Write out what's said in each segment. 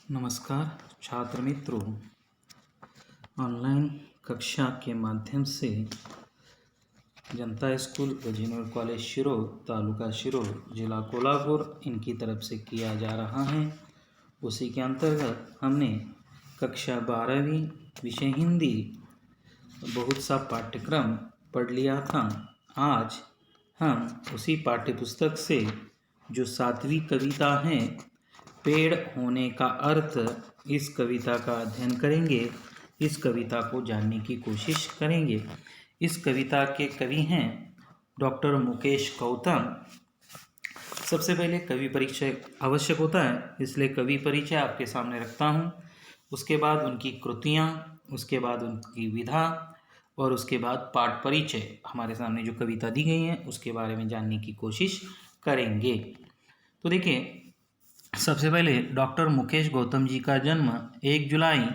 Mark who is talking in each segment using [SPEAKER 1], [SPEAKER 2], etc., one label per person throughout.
[SPEAKER 1] नमस्कार छात्र मित्रों, ऑनलाइन कक्षा के माध्यम से जनता स्कूल व जूनियर कॉलेज शिरोळ, तालुका शिरोळ, जिला कोल्हापुर इनकी तरफ से किया जा रहा है। उसी के अंतर्गत हमने कक्षा 12वीं विषय हिंदी बहुत सा पाठ्यक्रम पढ़ लिया था। आज हम उसी पाठ्यपुस्तक से जो 7वीं कविता है पेड़ होने का अर्थ, इस कविता का अध्ययन करेंगे। इस कविता को जानने की कोशिश करेंगे। इस कविता के कवि हैं डॉक्टर मुकेश गौतम। सबसे पहले कवि परिचय आवश्यक होता है, इसलिए कवि परिचय आपके सामने रखता हूँ। उसके बाद उनकी कृतियाँ, उसके बाद उनकी विधा और उसके बाद पाठ परिचय, हमारे सामने जो कविता दी गई है उसके बारे में जानने की कोशिश करेंगे। तो देखिए, सबसे पहले डॉक्टर मुकेश गौतम जी का जन्म 1 जुलाई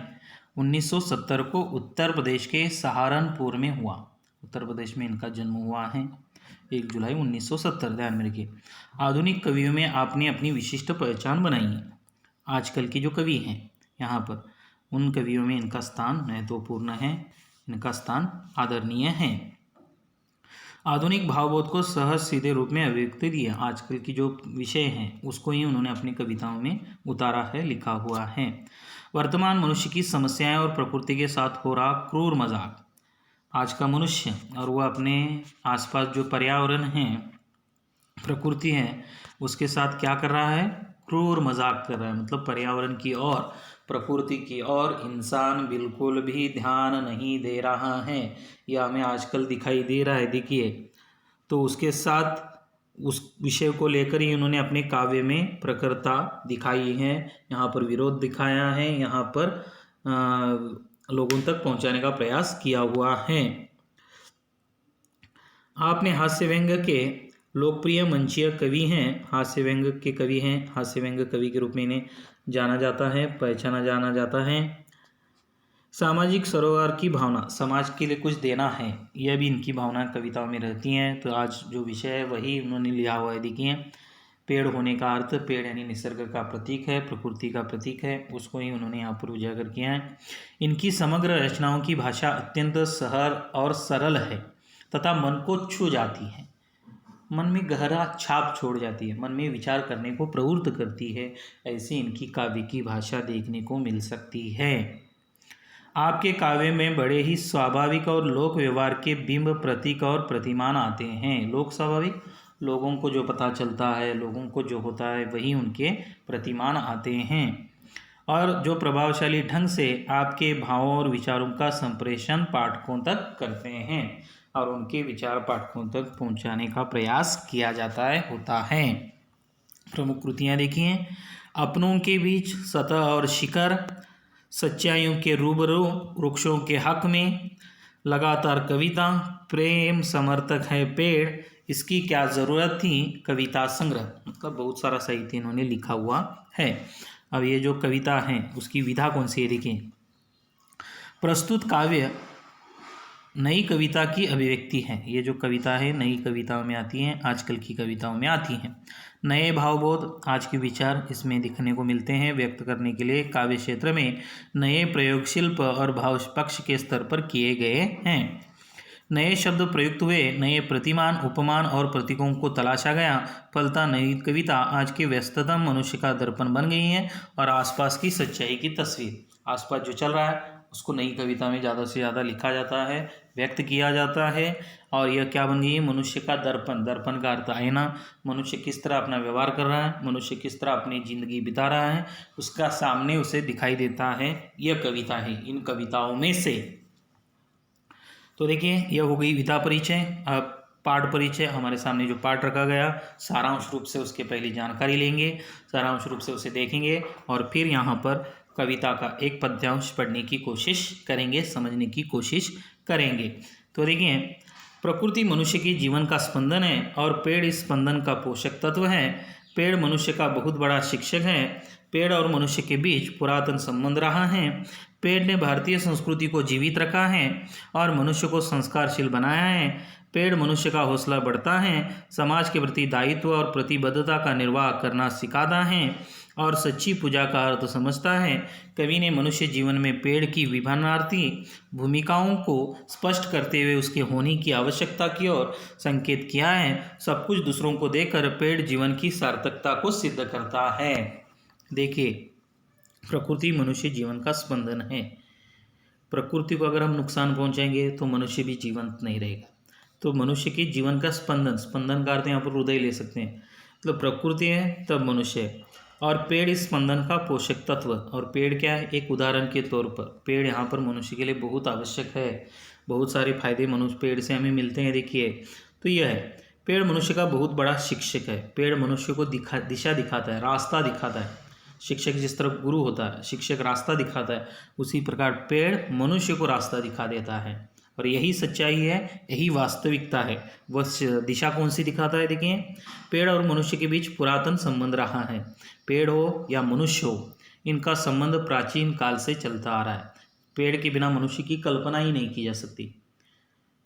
[SPEAKER 1] 1970 को उत्तर प्रदेश के सहारनपुर में हुआ। उत्तर प्रदेश में इनका जन्म हुआ है 1 जुलाई 1970। ध्यान में रखिए, आधुनिक कवियों में आपने अपनी विशिष्ट पहचान बनाई है। आजकल के जो कवि हैं यहाँ पर, उन कवियों में इनका स्थान महत्वपूर्ण है, इनका स्थान आदरणीय है। आधुनिक भावबोध को सहज सीधे रूप में अभिव्यक्ति दिया। आजकल की जो विषय हैं उसको ही उन्होंने अपनी कविताओं में उतारा है, लिखा हुआ है। वर्तमान मनुष्य की समस्याएं और प्रकृति के साथ हो रहा क्रूर मजाक। आज का मनुष्य और वह अपने आसपास जो पर्यावरण है, प्रकृति है, उसके साथ क्या कर रहा है? क्रूर मजाक कर रहा है। मतलब पर्यावरण की और प्रकृति की ओर इंसान बिल्कुल भी ध्यान नहीं दे रहा है। यह हमें आजकल दिखाई दे रहा है। देखिए, तो उसके साथ उस विषय को लेकर ही उन्होंने अपने काव्य में प्रखरता दिखाई है। यहाँ पर विरोध दिखाया है, यहाँ पर लोगों तक पहुँचाने का प्रयास किया हुआ है। आपने हास्य व्यंग्य के लोकप्रिय मंचीय कवि हैं, हास्य व्यंग्य के कवि हैं, हास्य व्यंग्य कवि के रूप में इन्हें जाना जाता है, पहचाना जाना जाता है। सामाजिक सरोकार की भावना, समाज के लिए कुछ देना है, यह भी इनकी भावना कविताओं में रहती हैं। तो आज जो विषय है वही उन्होंने लिया हुआ है। देखिए, पेड़ होने का अर्थ, पेड़ यानी निसर्ग का प्रतीक है, प्रकृति का प्रतीक है, उसको ही उन्होंने यहाँ पर उजागर किया है। इनकी समग्र रचनाओं की भाषा अत्यंत सहज और सरल है तथा मन को छू जाती है, मन में गहरा छाप छोड़ जाती है, मन में विचार करने को प्रवृत्त करती है। ऐसी इनकी काव्य की भाषा देखने को मिल सकती है। आपके काव्य में बड़े ही स्वाभाविक और लोक व्यवहार के बिंब, प्रतीक और प्रतिमान आते हैं। लोक स्वाभाविक, लोगों को जो पता चलता है, लोगों को जो होता है, वही उनके प्रतिमान आते हैं। और जो प्रभावशाली ढंग से आपके भावों और विचारों का संप्रेषण पाठकों तक करते हैं और उनके विचार पाठकों तक पहुंचाने का प्रयास किया जाता है, होता है। प्रमुख कृतियाँ देखिए, अपनों के बीच सतह और शिखर, सच्चाइयों के रूबरू, वृक्षों के हक में, लगातार कविता, प्रेम समर्थक है पेड़, इसकी क्या ज़रूरत थी, कविता संग्रह। मतलब बहुत सारा साहित्य इन्होंने लिखा हुआ है। अब ये जो कविता है उसकी विधा कौन सी है? देखिए, प्रस्तुत काव्य नई कविता की अभिव्यक्ति है। ये जो कविता है नई कविताओं में आती हैं, आजकल की कविताओं में आती हैं। नए भावबोध, आज के विचार इसमें दिखने को मिलते हैं। व्यक्त करने के लिए काव्य क्षेत्र में नए प्रयोग शिल्प और भाव पक्ष के स्तर पर किए गए हैं। नए शब्द प्रयुक्त हुए, नए प्रतिमान, उपमान और प्रतीकों को तलाशा गया। फलता नई कविता आज के व्यस्ततम मनुष्य का दर्पण बन गई है और आसपास की सच्चाई की तस्वीर, आसपास जो चल रहा है उसको नई कविता में ज़्यादा से ज़्यादा लिखा जाता है, व्यक्त किया जाता है। और यह क्या बन गई है? मनुष्य का दर्पण। दर्पण का अर्थ आईना। मनुष्य किस तरह अपना व्यवहार कर रहा है, मनुष्य किस तरह अपनी ज़िंदगी बिता रहा है, उसका सामने उसे दिखाई देता है। यह कविता है इन कविताओं में से। तो देखिए, यह हो गई विधा परिचय। अब पाठ परिचय, हमारे सामने जो पाठ रखा गया, सारांश रूप से उसके पहले जानकारी लेंगे, सारांश रूप से उसे देखेंगे और फिर यहाँ पर कविता का एक पद्यांश पढ़ने की कोशिश करेंगे, समझने की कोशिश करेंगे। तो देखिए, प्रकृति मनुष्य के जीवन का स्पंदन है और पेड़ इस स्पंदन का पोषक तत्व है। पेड़ मनुष्य का बहुत बड़ा शिक्षक है। पेड़ और मनुष्य के बीच पुरातन संबंध रहा है। पेड़ ने भारतीय संस्कृति को जीवित रखा है और मनुष्य को संस्कारशील बनाया है। पेड़ मनुष्य का हौसला बढ़ता है, समाज के प्रति दायित्व और प्रतिबद्धता का निर्वाह करना सिखाता है। और सच्ची पूजा का अर्थ समझता है। कवि ने मनुष्य जीवन में पेड़ की विभिन्नार्थी भूमिकाओं को स्पष्ट करते हुए उसके होने की आवश्यकता की ओर संकेत किया है। सब कुछ दूसरों को देकर पेड़ जीवन की सार्थकता को सिद्ध करता है। देखिए, प्रकृति मनुष्य जीवन का स्पंदन है। प्रकृति को अगर हम नुकसान पहुंचाएंगे तो मनुष्य भी जीवंत नहीं रहेगा। तो मनुष्य के जीवन का स्पंदन, स्पंदन का अर्थ यहाँ पर हृदय ले सकते हैं, मतलब प्रकृति है तब मनुष्य है। और पेड़ इस स्पंदन का पोषक तत्व, और पेड़ क्या है, एक उदाहरण के तौर पर पेड़ यहाँ पर मनुष्य के लिए बहुत आवश्यक है। बहुत सारे फायदे मनुष्य पेड़ से हमें मिलते हैं। देखिए, तो यह है, पेड़ मनुष्य का बहुत बड़ा शिक्षक है। पेड़ मनुष्य को दिशा दिखाता है, रास्ता दिखाता है। शिक्षक जिस तरह गुरु होता है, शिक्षक रास्ता दिखाता है, उसी प्रकार पेड़ मनुष्य को रास्ता दिखा देता है। और यही सच्चाई है, यही वास्तविकता है। वह दिशा कौन सी दिखाता है? देखिए, पेड़ और मनुष्य के बीच पुरातन संबंध रहा है। पेड़ हो या मनुष्य हो, इनका संबंध प्राचीन काल से चलता आ रहा है। पेड़ के बिना मनुष्य की कल्पना ही नहीं की जा सकती।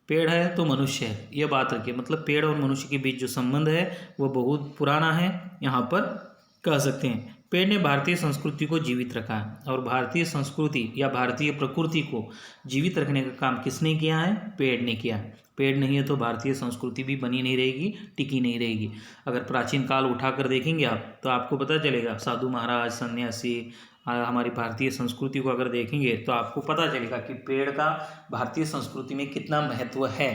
[SPEAKER 1] पेड़ है तो मनुष्य है, यह बात रखिए। मतलब पेड़ और मनुष्य के बीच जो संबंध है वह बहुत पुराना है, यहाँ पर कह सकते हैं। पेड़ ने भारतीय संस्कृति को जीवित रखा है, और भारतीय संस्कृति या भारतीय प्रकृति को जीवित रखने का काम किसने किया है? पेड़ ने किया है। पेड़ नहीं है तो भारतीय संस्कृति भी बनी नहीं रहेगी, टिकी नहीं रहेगी। अगर प्राचीन काल उठाकर देखेंगे आप तो आपको पता चलेगा, साधु महाराज, सन्यासी, हमारी भारतीय संस्कृति को अगर देखेंगे तो आपको पता चलेगा कि पेड़ का भारतीय संस्कृति में कितना महत्व है।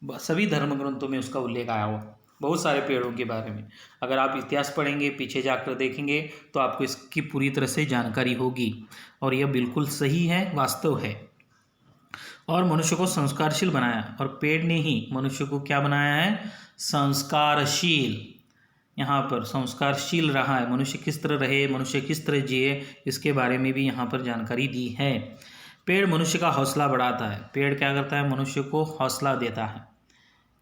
[SPEAKER 1] सभी धर्म ग्रंथों में उसका उल्लेख आया हुआ, बहुत सारे पेड़ों के बारे में। अगर आप इतिहास पढ़ेंगे, पीछे जाकर देखेंगे तो आपको इसकी पूरी तरह से जानकारी होगी, और यह बिल्कुल सही है, वास्तव है। और मनुष्य को संस्कारशील बनाया, और पेड़ ने ही मनुष्य को क्या बनाया है? संस्कारशील। यहाँ पर संस्कारशील रहा है। मनुष्य किस तरह रहे, मनुष्य किस तरह जिए, इसके बारे में भी यहाँ पर जानकारी दी है। पेड़ मनुष्य का हौसला बढ़ाता है। पेड़ क्या करता है? मनुष्य को हौसला देता है।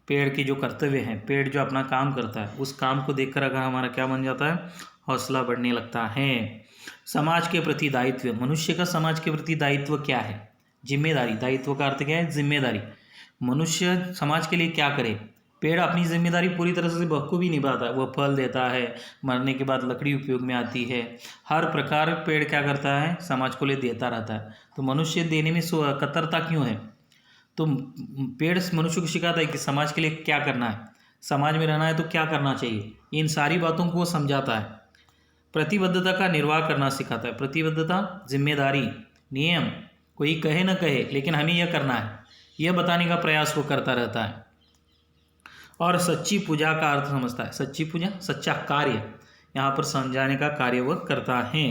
[SPEAKER 1] पेड़ के जो कर्तव्य हैं, पेड़ जो अपना काम करता है, उस काम को देखकर अगर हमारा क्या बन जाता है? हौसला बढ़ने लगता है। समाज के प्रति दायित्व, मनुष्य का समाज के प्रति दायित्व क्या है? जिम्मेदारी। दायित्व का अर्थ क्या है? जिम्मेदारी। मनुष्य समाज के लिए क्या करे? पेड़ अपनी जिम्मेदारी पूरी तरह से बखूबी निभाता है। वह फल देता है, मरने के बाद लकड़ी उपयोग में आती है। हर प्रकार पेड़ क्या करता है? समाज को लिए देता रहता है। तो मनुष्य देने में कतरता क्यों है? तो पेड़ मनुष्य को सिखाता है कि समाज के लिए क्या करना है, समाज में रहना है तो क्या करना चाहिए। इन सारी बातों को वो समझाता है। प्रतिबद्धता का निर्वाह करना सिखाता है। प्रतिबद्धता, जिम्मेदारी, नियम, कोई कहे न कहे लेकिन हमें यह करना है, यह बताने का प्रयास वो करता रहता है। और सच्ची पूजा का अर्थ समझता है। सच्ची पूजा, सच्चा कार्य, यहाँ पर समझाने का कार्य वह करता है।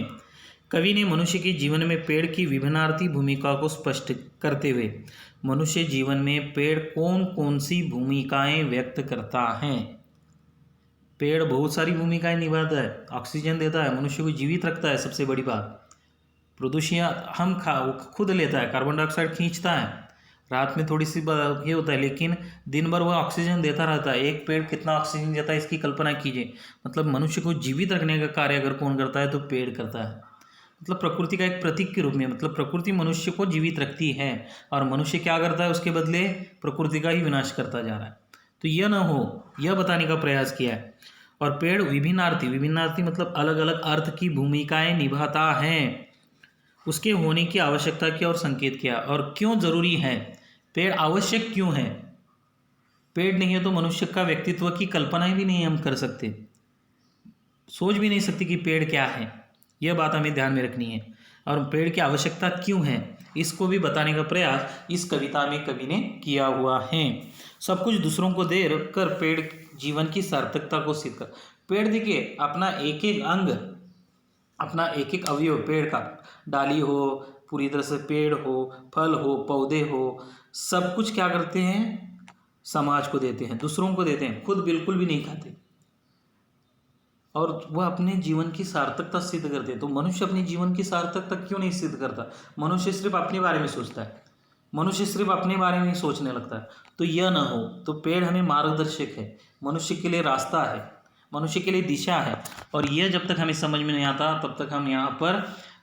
[SPEAKER 1] कवि ने मनुष्य के जीवन में पेड़ की विभिन्नार्थी भूमिका को स्पष्ट करते हुए मनुष्य जीवन में पेड़ कौन कौन सी भूमिकाएं व्यक्त करता है। पेड़ बहुत सारी भूमिकाएं निभाता है। ऑक्सीजन देता है, मनुष्य को जीवित रखता है, सबसे बड़ी बात। प्रदूषण हम खुद लेता है, कार्बन डाइऑक्साइड खींचता है। रात में थोड़ी सी ये होता है, लेकिन दिन भर वह ऑक्सीजन देता रहता है। एक पेड़ कितना ऑक्सीजन देता है, इसकी कल्पना कीजिए। मतलब मनुष्य को जीवित रखने का कार्य अगर कौन करता है तो पेड़ करता है। मतलब प्रकृति का एक प्रतीक के रूप में, मतलब प्रकृति मनुष्य को जीवित रखती है, और मनुष्य क्या करता है? उसके बदले प्रकृति का ही विनाश करता जा रहा है। तो यह न हो, यह बताने का प्रयास किया है। और पेड़ विभिन्नार्थी मतलब अलग अलग अर्थ की भूमिकाएं निभाता है, उसके होने की आवश्यकता की और संकेत किया। और क्यों जरूरी है पेड़, आवश्यक क्यों है? पेड़ नहीं है तो मनुष्य का व्यक्तित्व की कल्पना भी नहीं हम कर सकते, सोच भी नहीं सकते कि पेड़ क्या है। यह बात हमें ध्यान में रखनी है। और पेड़ की आवश्यकता क्यों है, इसको भी बताने का प्रयास इस कविता में कवि ने किया हुआ है। सब कुछ दूसरों को दे कर पेड़ जीवन की सार्थकता को सिद्ध कर। पेड़ देखिए, अपना एक एक अंग, अपना एक एक अवयव पेड़ का, डाली हो, पूरी तरह से पेड़ हो, फल हो, पौधे हो, सब कुछ क्या करते हैं? समाज को देते हैं, दूसरों को देते हैं, खुद बिल्कुल भी नहीं खाते, और वह अपने जीवन की सार्थकता सिद्ध करते हैं। तो मनुष्य अपने जीवन की सार्थकता क्यों नहीं सिद्ध करता? मनुष्य सिर्फ अपने बारे में सोचता है, मनुष्य सिर्फ अपने बारे में ही सोचने लगता है। तो यह ना हो, तो पेड़ हमें मार्गदर्शक है, मनुष्य के लिए रास्ता है, मनुष्य के लिए दिशा है। और यह जब तक हमें समझ में नहीं आता तब तक हम यहाँ पर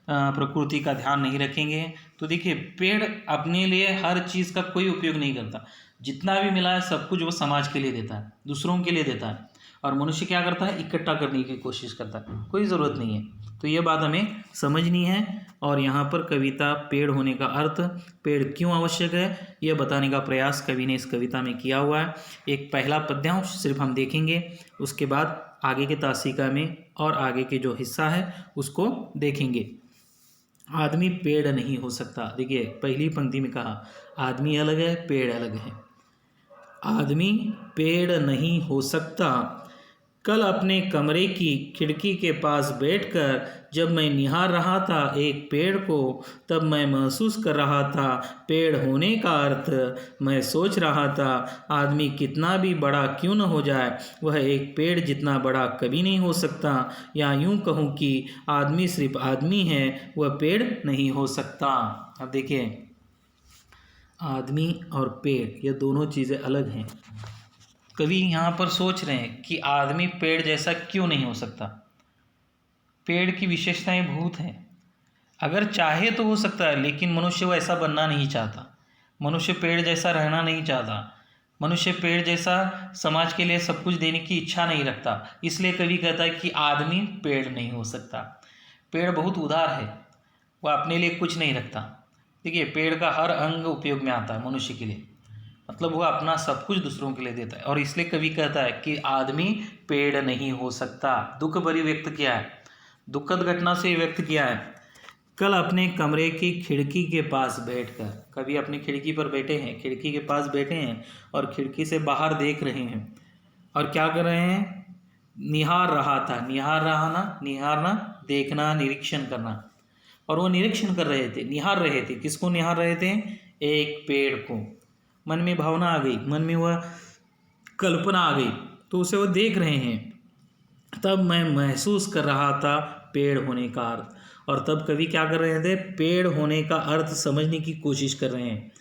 [SPEAKER 1] प्रकृति का ध्यान नहीं रखेंगे। तो देखिए, पेड़ अपने लिए हर चीज़ का कोई उपयोग नहीं करता। जितना भी मिला है सब कुछ वो समाज के लिए देता है, दूसरों के लिए देता है। और मनुष्य क्या करता है, इकट्ठा करने की कोशिश करता है, कोई ज़रूरत नहीं है। तो ये बात हमें समझनी है। और यहाँ पर कविता पेड़ होने का अर्थ, पेड़ क्यों आवश्यक है, यह बताने का प्रयास कवि ने इस कविता में किया हुआ है। एक पहला पद्यांश सिर्फ हम देखेंगे, उसके बाद आगे के तासिका में और आगे के जो हिस्सा है उसको देखेंगे। आदमी पेड़ नहीं हो सकता। देखिए पहली पंक्ति में कहा आदमी अलग है, पेड़ अलग है। आदमी पेड़ नहीं हो सकता। कल अपने कमरे की खिड़की के पास बैठकर जब मैं निहार रहा था एक पेड़ को, तब मैं महसूस कर रहा था पेड़ होने का अर्थ। मैं सोच रहा था आदमी कितना भी बड़ा क्यों न हो जाए, वह एक पेड़ जितना बड़ा कभी नहीं हो सकता। या यूं कहूँ कि आदमी सिर्फ आदमी है, वह पेड़ नहीं हो सकता। अब देखिए आदमी और पेड़ ये दोनों चीज़ें अलग हैं। कवि यहाँ पर सोच रहे हैं कि आदमी पेड़ जैसा क्यों नहीं हो सकता। पेड़ की विशेषताएं बहुत हैं, अगर चाहे तो हो सकता है, लेकिन मनुष्य वो ऐसा बनना नहीं चाहता। मनुष्य पेड़ जैसा रहना नहीं चाहता। मनुष्य पेड़ जैसा समाज के लिए सब कुछ देने की इच्छा नहीं रखता। इसलिए कवि कहता है कि आदमी पेड़ नहीं हो सकता। पेड़ बहुत उदार है, वह अपने लिए कुछ नहीं रखता। देखिए पेड़ का हर अंग उपयोग में आता है मनुष्य के लिए, मतलब वह अपना सब कुछ दूसरों के लिए देता है। और इसलिए कवि कहता है कि आदमी पेड़ नहीं हो सकता। दुख भरी व्यक्त किया है, दुखद घटना से व्यक्त किया है। कल अपने कमरे की खिड़की के पास बैठकर, कवि अपनी खिड़की पर बैठे हैं, खिड़की के पास बैठे हैं और खिड़की से बाहर देख रहे हैं। और क्या कर रहे हैं, निहार रहा था। निहार रहा ना, निहारना देखना, निरीक्षण करना। और वो निरीक्षण कर रहे थे, निहार रहे थे। किसको निहार रहे थे, एक पेड़ को। मन में भावना आ गई, मन में वह कल्पना आ गई, तो उसे वो देख रहे हैं। तब मैं महसूस कर रहा था पेड़ होने का अर्थ। और तब कवि क्या कर रहे थे, पेड़ होने का अर्थ समझने की कोशिश कर रहे हैं।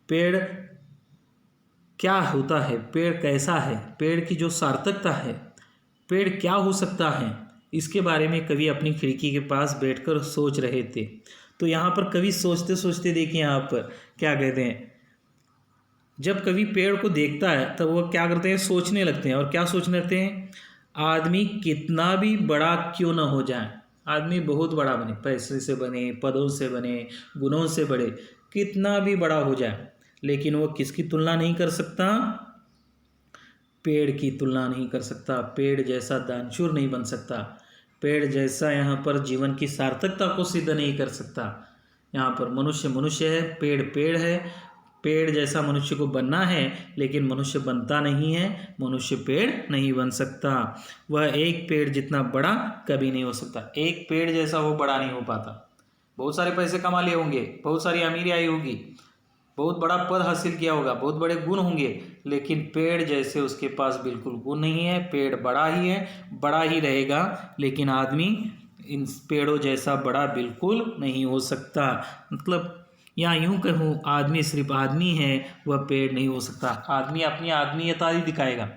[SPEAKER 1] पेड़ क्या होता है, पेड़ कैसा है, पेड़ की जो सार्थकता है, पेड़ क्या हो सकता है, इसके बारे में कवि अपनी खिड़की के पास बैठकर सोच रहे थे। तो यहाँ पर कवि सोचते सोचते देखिए यहाँ पर क्या कहते हैं, जब कवि पेड़ को देखता है तब वो क्या करते हैं, सोचने लगते हैं। और क्या सोचने लगते हैं, आदमी कितना भी बड़ा क्यों न हो जाए, आदमी बहुत बड़ा बने, पैसे से बने, पदों से बने, गुणों से बड़े, कितना भी बड़ा हो जाए, लेकिन वो किसकी तुलना नहीं कर सकता, पेड़ की तुलना नहीं कर सकता। पेड़ जैसा दानशूर नहीं बन सकता। पेड़ जैसा यहाँ पर जीवन की सार्थकता को सिद्ध नहीं कर सकता। यहाँ पर मनुष्य मनुष्य है, पेड़ पेड़ है। पेड़ जैसा मनुष्य को बनना है, लेकिन मनुष्य बनता नहीं है, मनुष्य पेड़ नहीं बन सकता। वह एक पेड़ जितना बड़ा कभी नहीं हो सकता। एक पेड़ जैसा वो बड़ा नहीं हो पाता। बहुत सारे पैसे कमा लिए होंगे, बहुत सारी अमीरी आई होगी, बहुत बड़ा पद हासिल किया होगा, बहुत बड़े गुण होंगे, लेकिन पेड़ जैसे उसके पास बिल्कुल गुण नहीं है। पेड़ बड़ा ही है, बड़ा ही रहेगा, लेकिन आदमी इन पेड़ों जैसा बड़ा बिल्कुल नहीं हो सकता। मतलब या यूं कहूँ, आदमी सिर्फ आदमी है, वह पेड़ नहीं हो सकता। आदमी अपनी आदमीयता ही दिखाएगा,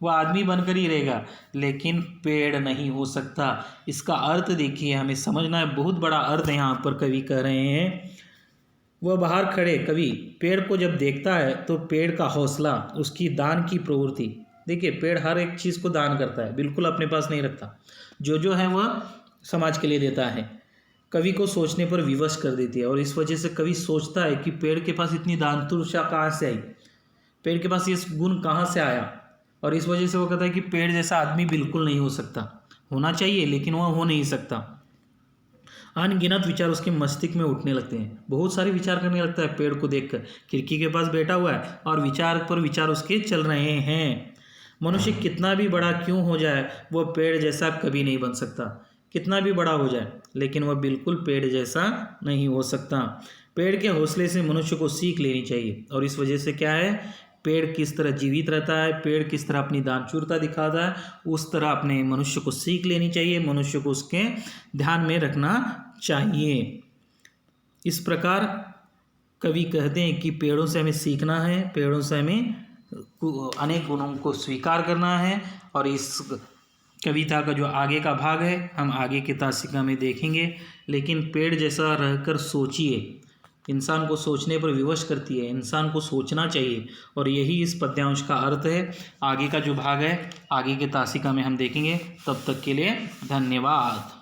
[SPEAKER 1] वह आदमी बनकर ही रहेगा, लेकिन पेड़ नहीं हो सकता। इसका अर्थ देखिए, हमें समझना है, बहुत बड़ा अर्थ यहाँ पर कवि कह रहे हैं। वह बाहर खड़े कवि पेड़ को जब देखता है तो पेड़ का हौसला, उसकी दान की प्रवृत्ति। देखिए पेड़ हर एक चीज़ को दान करता है, बिल्कुल अपने पास नहीं रखता। जो है वह समाज के लिए देता है। कवि को सोचने पर विवश कर देती है। और इस वजह से कवि सोचता है कि पेड़ के पास इतनी दानतुषा कहाँ से आई, पेड़ के पास ये गुण कहाँ से आया। और इस वजह से वो कहता है कि पेड़ जैसा आदमी बिल्कुल नहीं हो सकता, होना चाहिए लेकिन वह हो नहीं सकता। अनगिनत विचार उसके मस्तिष्क में उठने लगते हैं, बहुत सारे विचार करने लगता है पेड़ को देखकर। खिड़की के पास बैठा हुआ है और विचार पर विचार उसके चल रहे हैं। मनुष्य कितना भी बड़ा क्यों हो जाए, वह पेड़ जैसा कभी नहीं बन सकता। कितना भी बड़ा हो जाए, लेकिन वह बिल्कुल पेड़ जैसा नहीं हो सकता। पेड़ के हौसले से मनुष्य को सीख लेनी चाहिए। और इस वजह से क्या है, पेड़ किस तरह जीवित रहता है, पेड़ किस तरह अपनी दानशूरता दिखाता है, उस तरह अपने मनुष्य को सीख लेनी चाहिए, मनुष्य को उसके ध्यान में रखना चाहिए। इस प्रकार कवि कहते हैं कि पेड़ों से हमें सीखना है, पेड़ों से हमें अनेक गुणों को स्वीकार करना है। और इस कविता का जो आगे का भाग है हम आगे की तासिका में देखेंगे। लेकिन पेड़ जैसा रहकर सोचिए, इंसान को सोचने पर विवश करती है, इंसान को सोचना चाहिए। और यही इस पद्यांश का अर्थ है। आगे का जो भाग है आगे के तासिका में हम देखेंगे। तब तक के लिए धन्यवाद।